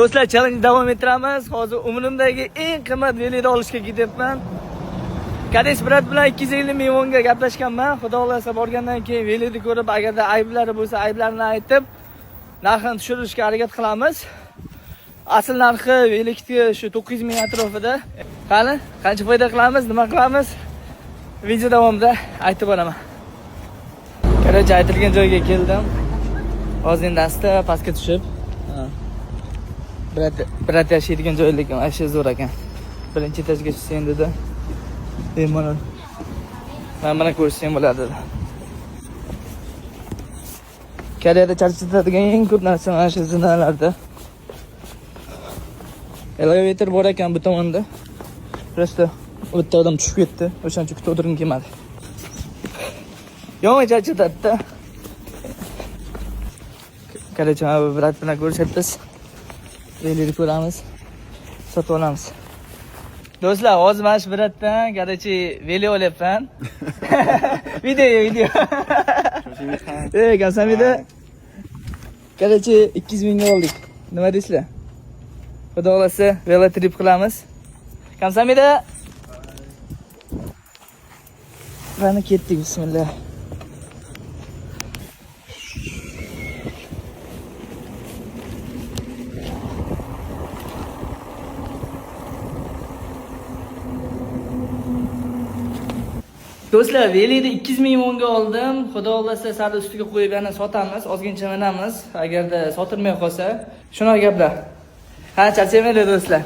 Do'stlar, challenge davom ettiramiz. Hozir umrimdagi eng qimmat veloni olishga ketyapman. Kades brat bilan 250 millionga gaplashganman. Xudo xolasa borgandan keyin veloni ko'rib, agarda ayblari bo'lsa, ayblarini aytib, narxini tushirishga harakat qilamiz. Asl narxi velikga shu 900 ming atrofida. Qani, qancha foyda qilamiz, nima qilamiz? Video davomida aytib boraman. Qaracha aytilgan joyga keldim. Hozir endi asta pastga tushib, brat yashaydigan joy lekin asha zo'r ekan. Birinchi etajga tushsang dedi. Mana ko'rsang bo'ladi. Koreyada charchatadigan eng ko'p narsa mana shu zinalarda. Elevator bor ekan bu tomonda. Prosta o'tda odam tushib ketdi. O'shaning uchun kutib o'tirgim kelmadi. Yo'q, charchatadi. Qaracha brat bilan ko'rsatamiz. Velini ko'ramiz. Sotib olamiz. Do'stlar, hozir mana shu bratdan qarachi veli olyapman. Video. Kamsamida. Qarachi 200 mingga oldik. Nima deysizlar? Xudo xolasa velo trip qilamiz. Kamsamida. Qani ketdik, bismillah. Do'stlar, velini 200 millionga oldim. Xudo xolasa sal ustiga qo'yib yana sotamiz, ozgincha minamiz. Agarda sotilmay qolsa, shunaqa gaplar. Ha, charchamaydi do'stlar.